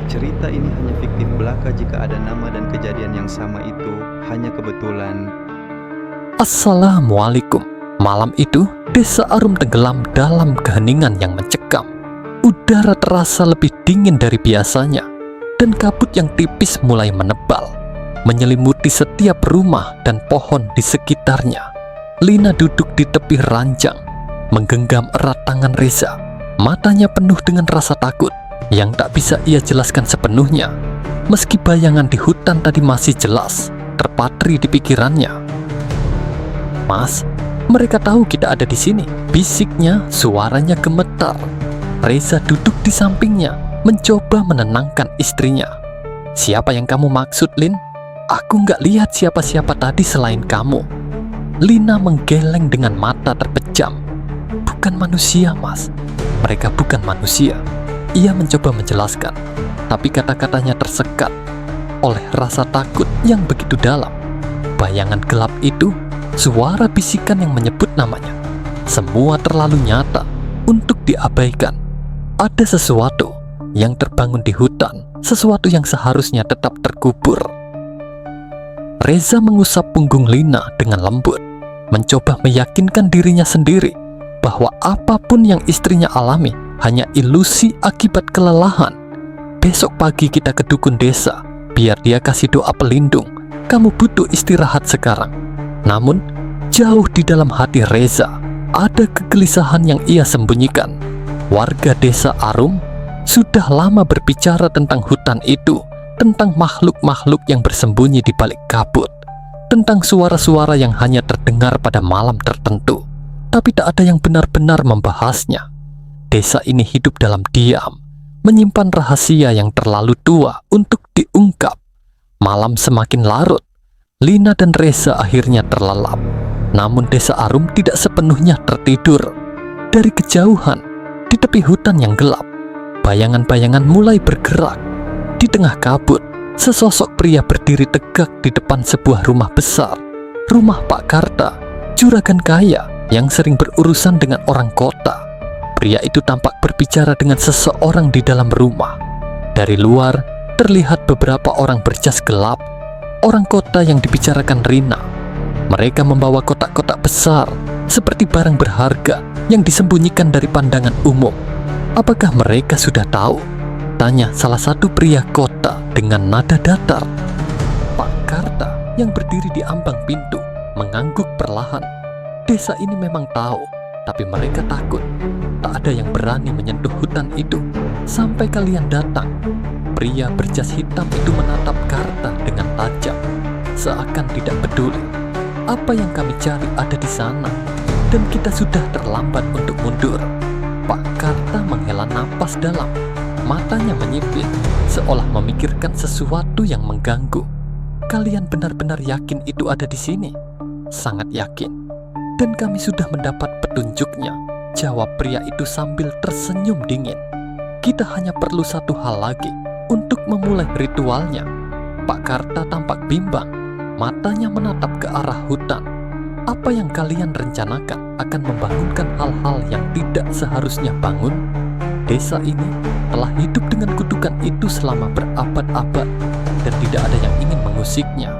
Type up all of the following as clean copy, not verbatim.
cerita ini hanya fiktif belaka jika ada nama dan kejadian yang sama itu hanya kebetulan. Assalamualaikum. Malam itu, Desa Arum tenggelam dalam keheningan yang mencekam. Udara terasa lebih dingin dari biasanya, dan kabut yang tipis mulai menebal, menyelimuti setiap rumah dan pohon di sekitarnya. Lina duduk di tepi ranjang, menggenggam erat tangan Reza. Matanya penuh dengan rasa takut yang tak bisa ia jelaskan sepenuhnya, meski bayangan di hutan tadi masih jelas terpatri di pikirannya. "Mas, mereka tahu kita ada di sini," bisiknya, suaranya gemetar. Reza duduk di sampingnya, mencoba menenangkan istrinya. "Siapa yang kamu maksud, Lin? Aku nggak lihat siapa-siapa tadi selain kamu." Lina menggeleng dengan mata terpejam. "Bukan manusia, Mas. Mereka bukan manusia." Ia mencoba menjelaskan, tapi kata-katanya tersekat oleh rasa takut yang begitu dalam. Bayangan gelap itu, suara bisikan yang menyebut namanya, semua terlalu nyata untuk diabaikan. Ada sesuatu yang terbangun di hutan, sesuatu yang seharusnya tetap terkubur. Reza mengusap punggung Lina dengan lembut, mencoba meyakinkan dirinya sendiri bahwa apapun yang istrinya alami hanya ilusi akibat kelelahan. "Besok pagi kita ke dukun desa, biar dia kasih doa pelindung. Kamu butuh istirahat sekarang." Namun, jauh di dalam hati Reza, ada kegelisahan yang ia sembunyikan. Warga Desa Arum sudah lama berbicara tentang hutan itu, tentang makhluk-makhluk yang bersembunyi di balik kabut, tentang suara-suara yang hanya terdengar pada malam tertentu, tapi tak ada yang benar-benar membahasnya. Desa ini hidup dalam diam, menyimpan rahasia yang terlalu tua untuk diungkap. Malam semakin larut, Lina dan Reza akhirnya terlelap. Namun Desa Arum tidak sepenuhnya tertidur. Dari kejauhan, di tepi hutan yang gelap, bayangan-bayangan mulai bergerak. Di tengah kabut, sesosok pria berdiri tegak di depan sebuah rumah besar. Rumah Pak Karta, juragan kaya yang sering berurusan dengan orang kota. Pria itu tampak berbicara dengan seseorang di dalam rumah. Dari luar, terlihat beberapa orang berjas gelap, orang kota yang dibicarakan Rina. Mereka membawa kotak-kotak besar, seperti barang berharga yang disembunyikan dari pandangan umum. "Apakah mereka sudah tahu?" tanya salah satu pria kota dengan nada datar. Pak Karta yang berdiri di ambang pintu mengangguk perlahan. "Desa ini memang tahu, tapi mereka takut. Tak ada yang berani menyentuh hutan itu sampai kalian datang." Pria berjas hitam itu menatap Karta dengan tajam, seakan tidak peduli. "Apa yang kami cari ada di sana, dan kita sudah terlambat untuk mundur." Pak Karta menghela napas dalam, matanya menyipit, seolah memikirkan sesuatu yang mengganggu. "Kalian benar-benar yakin itu ada di sini?" "Sangat yakin. Dan kami sudah mendapat petunjuknya," jawab pria itu sambil tersenyum dingin. "Kita hanya perlu satu hal lagi untuk memulai ritualnya." Pak Karta tampak bimbang, matanya menatap ke arah hutan. "Apa yang kalian rencanakan akan membangunkan hal-hal yang tidak seharusnya bangun? Desa ini telah hidup dengan kutukan itu selama berabad-abad, dan tidak ada yang ingin mengusiknya."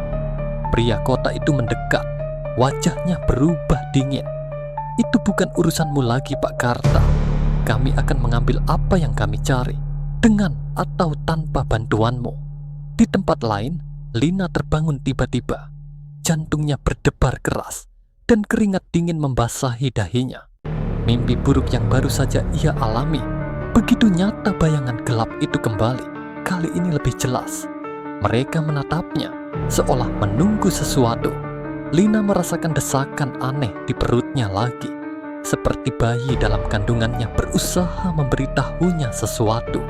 Pria kota itu mendekat, wajahnya berubah dingin. "Itu bukan urusanmu lagi, Pak Karta. Kami akan mengambil apa yang kami cari, dengan atau tanpa bantuanmu." Di tempat lain, Lina terbangun tiba-tiba. Jantungnya berdebar keras, dan keringat dingin membasahi dahinya. Mimpi buruk yang baru saja ia alami, begitu nyata bayangan gelap itu kembali, kali ini lebih jelas. Mereka menatapnya, seolah menunggu sesuatu. Lina merasakan desakan aneh di perutnya lagi, seperti bayi dalam kandungannya berusaha memberitahunya sesuatu.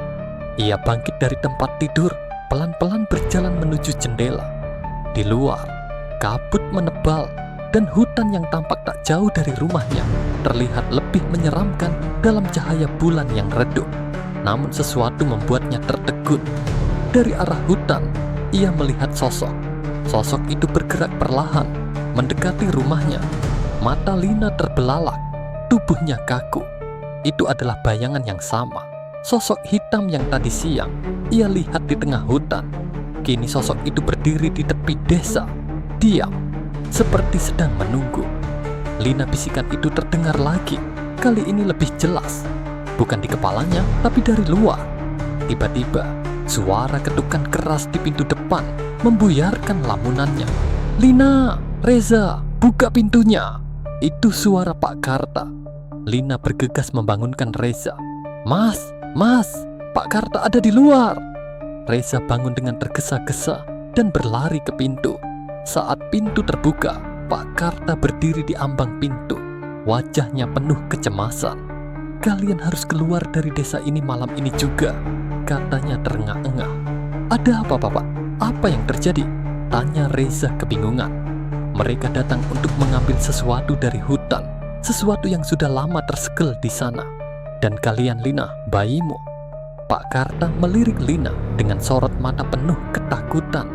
Ia bangkit dari tempat tidur, pelan-pelan berjalan menuju jendela. Di luar, kabut menebal, dan hutan yang tampak tak jauh dari rumahnya terlihat lebih menyeramkan dalam cahaya bulan yang redup. Namun sesuatu membuatnya tertegun. Dari arah hutan, ia melihat sosok. Sosok itu bergerak perlahan, mendekati rumahnya. Mata Lina terbelalak, tubuhnya kaku. Itu adalah bayangan yang sama. sosok hitam yang tadi siang ia lihat di tengah hutan. Kini sosok itu berdiri di tepi desa, diam, seperti sedang menunggu. Lina bisikan itu terdengar lagi, kali ini lebih jelas. Bukan di kepalanya, tapi dari luar. Tiba-tiba, suara ketukan keras di pintu depan membuyarkan lamunannya. "Lina, Reza, buka pintunya!" Itu suara Pak Karta. Lina bergegas membangunkan Reza. Mas, Pak Karta ada di luar." Reza bangun dengan tergesa-gesa dan berlari ke pintu. Saat pintu terbuka, Pak Karta berdiri di ambang pintu. Wajahnya penuh kecemasan. "Kalian harus keluar dari desa ini malam ini juga," katanya terengah-engah. "Ada apa, Bapak? Apa yang terjadi?" tanya Reza kebingungan. Mereka datang untuk mengambil sesuatu dari hutan, sesuatu yang sudah lama tersegel di sana. "Dan kalian, Lina, bayimu?" Pak Karta melirik Lina dengan sorot mata penuh ketakutan.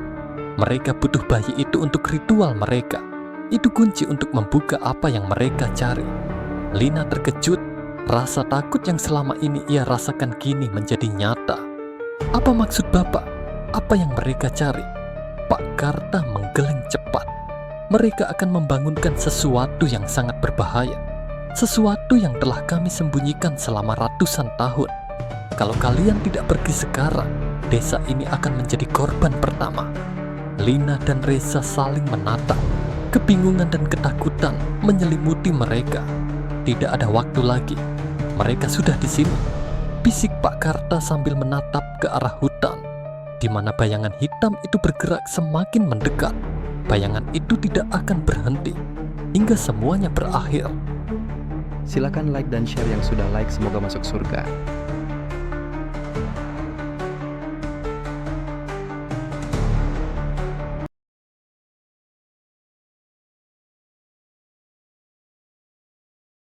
Mereka butuh bayi itu untuk ritual mereka. Itu kunci untuk membuka apa yang mereka cari. Lina terkejut. Rasa takut yang selama ini ia rasakan kini menjadi nyata. "Apa maksud Bapak? Apa yang mereka cari?" Pak Karta menggeleng cepat. "Mereka akan membangunkan sesuatu yang sangat berbahaya. Sesuatu yang telah kami sembunyikan selama ratusan tahun. Kalau kalian tidak pergi sekarang, desa ini akan menjadi korban pertama." Lina dan Reza saling menatap. Kebingungan dan ketakutan menyelimuti mereka. Tidak ada waktu lagi. Mereka sudah di sini, bisik Pak Karta sambil menatap ke arah hutan, di mana bayangan hitam itu bergerak semakin mendekat. Bayangan itu tidak akan berhenti hingga semuanya berakhir. Silakan like dan share yang sudah like, semoga masuk surga.